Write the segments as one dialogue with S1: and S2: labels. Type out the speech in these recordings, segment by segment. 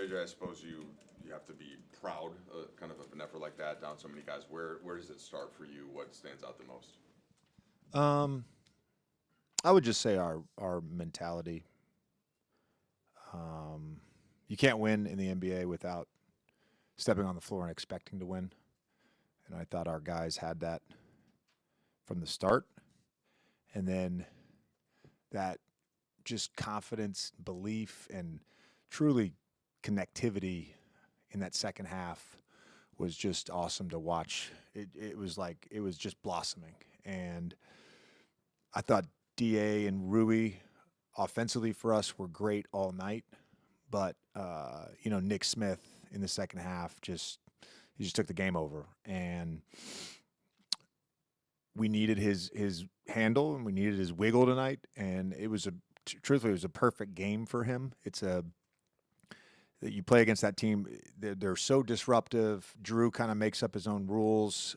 S1: JJ, I suppose you have to be proud, kind of an effort like that, down so many guys. Where does it start for you? What stands out the most?
S2: Um, I would just say our mentality. You can't win in the NBA without stepping on the floor and expecting to win. And I thought our guys had that from the start. And then that just confidence, belief, and truly connectivity in that second half was just awesome to watch. It was like it was just blossoming. And I thought Da and Rui offensively for us were great all night, but Nick Smith in the second half he just took the game over, and we needed his handle and we needed his wiggle tonight, and truthfully it was a perfect game for him. It's a that you play against that team. They're so disruptive. Drew kind of makes up his own rules.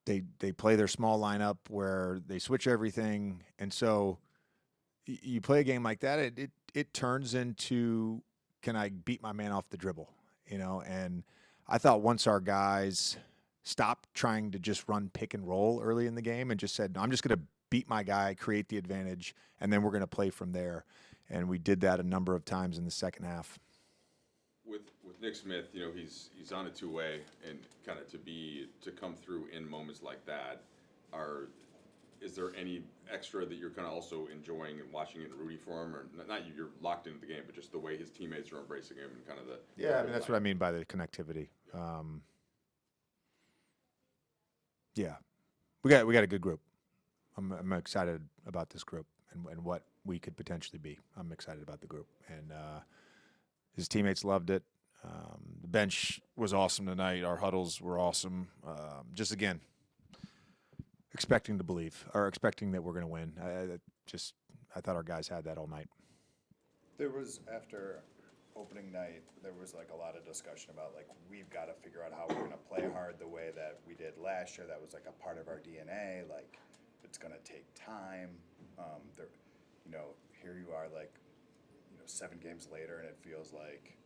S2: They play their small lineup where they switch everything, and so you play a game like that. It turns into, can I beat my man off the dribble? And I thought once our guys stopped trying to just run pick and roll early in the game and just said, no, I'm just going to beat my guy, create the advantage, and then we're going to play from there. And we did that a number of times in the second half.
S1: With Nick Smith, he's on a two-way, and kind of to come through in moments like that, is there any extra that you're kind of also enjoying and watching in Rudy for him, or not you're locked into the game, but just the way his teammates are embracing him and kind of the
S2: that's what I mean by the connectivity. Yeah, we got a good group. I'm excited about this group and what we could potentially be. I'm excited about the group, and his teammates loved it. The bench was awesome tonight. Our huddles were awesome. Just again, expecting to believe or expecting that we're going to win. I thought our guys had that all night.
S3: There was, after opening night, there was like a lot of discussion about like we've got to figure out how we're going to play hard the way that we did last year. That was like a part of our DNA. Like it's going to take time. Here you are, like 7 games later, and it feels like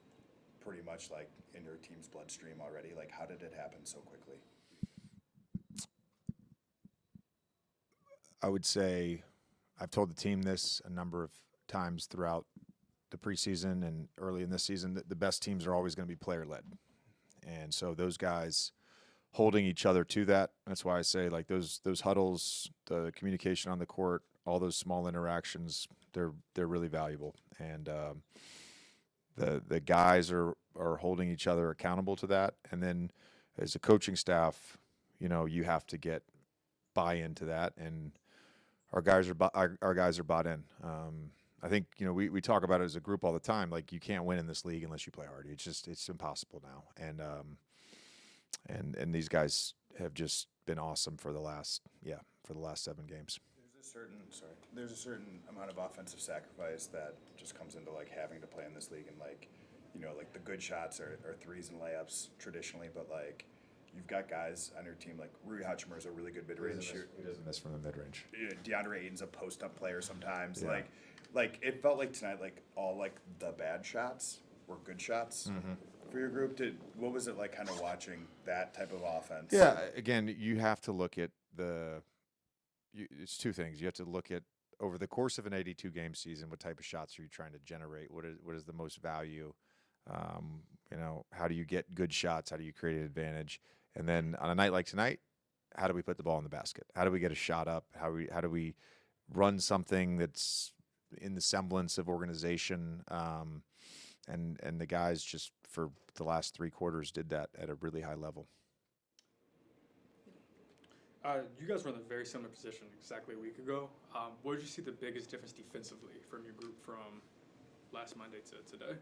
S3: pretty much like in your team's bloodstream already. Like, how did it happen so quickly?
S2: I would say I've told the team this a number of times throughout the preseason and early in this season that the best teams are always going to be player-led. And so those guys holding each other to that, that's why I say like those huddles, the communication on the court, all those small interactions, they're really valuable. And the guys are holding each other accountable to that. And then as a coaching staff, you have to get buy-in to that, and our guys are bought in. I think we talk about it as a group all the time. Like you can't win in this league unless you play hard. It's impossible now. And these guys have just been awesome for the last 7 games.
S3: There's a certain amount of offensive sacrifice that just comes into like having to play in this league, and like the good shots are threes and layups traditionally, but like you've got guys on your team like Rui Hachimura is a really good mid-range shooter.
S2: He doesn't miss from the mid-range.
S3: DeAndre Ayton's a post-up player sometimes.
S2: Yeah.
S3: Like it felt like tonight, like all like the bad shots were good shots for your group. What was it like kind of watching that type of offense?
S2: Yeah, again, you have to look at it's two things. You have to look at over the course of an 82-game season, what type of shots are you trying to generate? What is the most value? How do you get good shots? How do you create an advantage? And then on a night like tonight, how do we put the ball in the basket? How do we get a shot up? How do we run something that's in the semblance of organization? And the guys just for the last 3 quarters did that at a really high level.
S4: You guys were in a very similar position exactly a week ago. Where did you see the biggest difference defensively from your group from last Monday to today?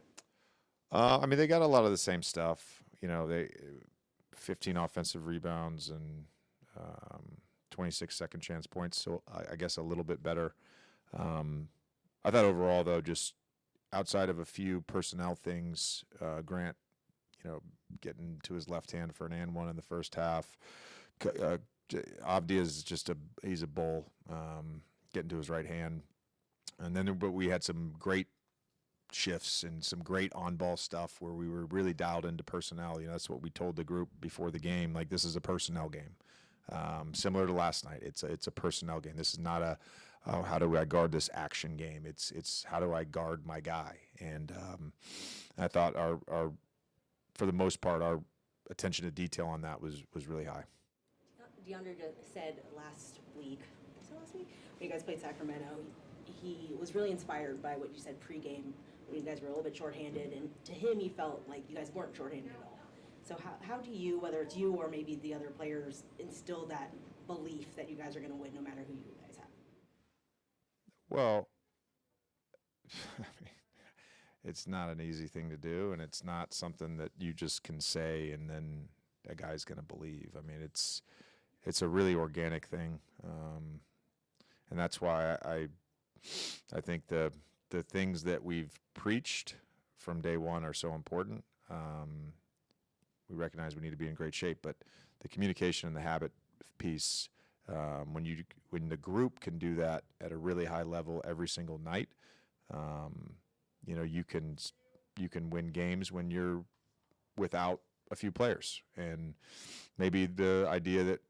S2: They got a lot of the same stuff. They 15 offensive rebounds and 26 second chance points. So I guess a little bit better. I thought overall, though, just outside of a few personnel things, Grant, getting to his left hand for an and one in the first half. Avdia is he's a bull, getting to his right hand. And then but we had some great shifts and some great on-ball stuff where we were really dialed into personnel. That's what we told the group before the game. Like, this is a personnel game, similar to last night. It's a personnel game. This is not a how do I guard this action game. It's how do I guard my guy. And I thought our for the most part our attention to detail on that was really high.
S5: DeAndre said last week when you guys played Sacramento, he was really inspired by what you said pregame when you guys were a little bit shorthanded, and to him he felt like you guys weren't shorthanded at all. So how do you, whether it's you or maybe the other players, instill that belief that you guys are going to win no matter who you guys have?
S2: Well, it's not an easy thing to do, and it's not something that you just can say and then a guy's going to believe. I mean, it's a really organic thing, and that's why I think the things that we've preached from day one are so important. We recognize we need to be in great shape, but the communication and the habit piece, when the group can do that at a really high level every single night, you can win games when you're without a few players. And maybe the idea that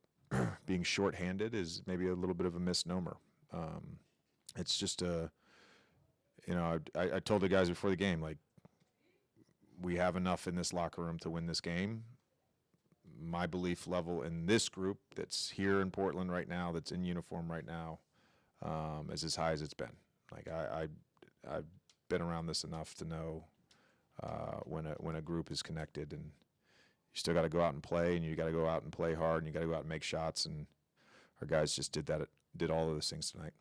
S2: being shorthanded is maybe a little bit of a misnomer. It's just I told the guys before the game, like, we have enough in this locker room to win this game. My belief level in this group that's here in Portland right now, that's in uniform right now, is as high as it's been. Like, I've been around this enough to know when a group is connected, and you still got to go out and play, and you got to go out and play hard, and you got to go out and make shots, and our guys just did all of those things tonight.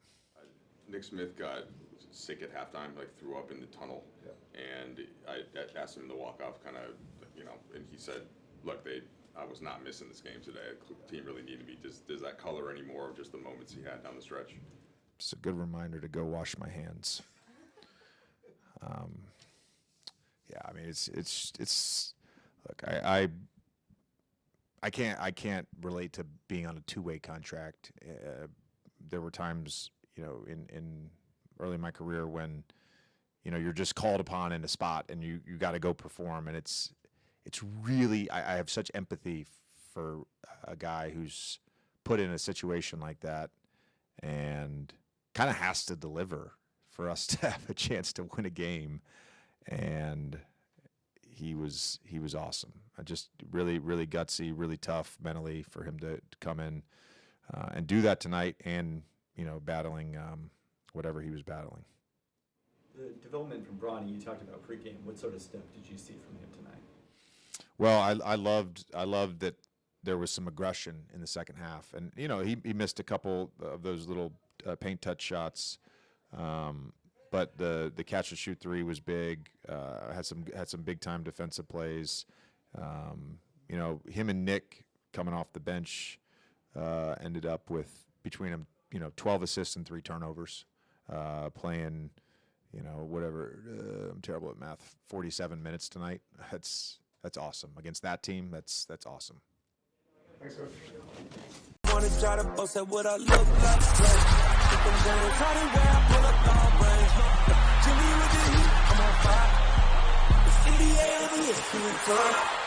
S1: Nick Smith got sick at halftime, like threw up in the tunnel, and I asked him to walk off, kind of, and he said, "Look, I was not missing this game today. The team really needed me." Does that color any more of just the moments he had down the stretch?
S2: It's a good reminder to go wash my hands. Yeah, I mean, it's. Look, I can't relate to being on a two-way contract. There were times, in early in my career when, you're just called upon in a spot and you got to go perform, and it's really, I have such empathy for a guy who's put in a situation like that and kind of has to deliver for us to have a chance to win a game, and he was awesome. I just really, really gutsy, really tough mentally for him to come in and do that tonight, and battling whatever he was battling.
S6: The development from Bronny, you talked about pregame. What sort of step did you see from him tonight?
S2: Well, I loved that there was some aggression in the second half, and he missed a couple of those little paint touch shots, but the catch and shoot three was big. Had some big time defensive plays. Him and Nick coming off the bench ended up with, between them, 12 assists and 3 turnovers, playing, whatever. I'm terrible at math. 47 minutes tonight. That's awesome against that team. That's awesome.
S4: Thanks, Coach.
S7: Wanna try to boast at what I look like. Keep them going, try to wear, pull up long range. Jimmy with the heat, I'm on fire. The city over here,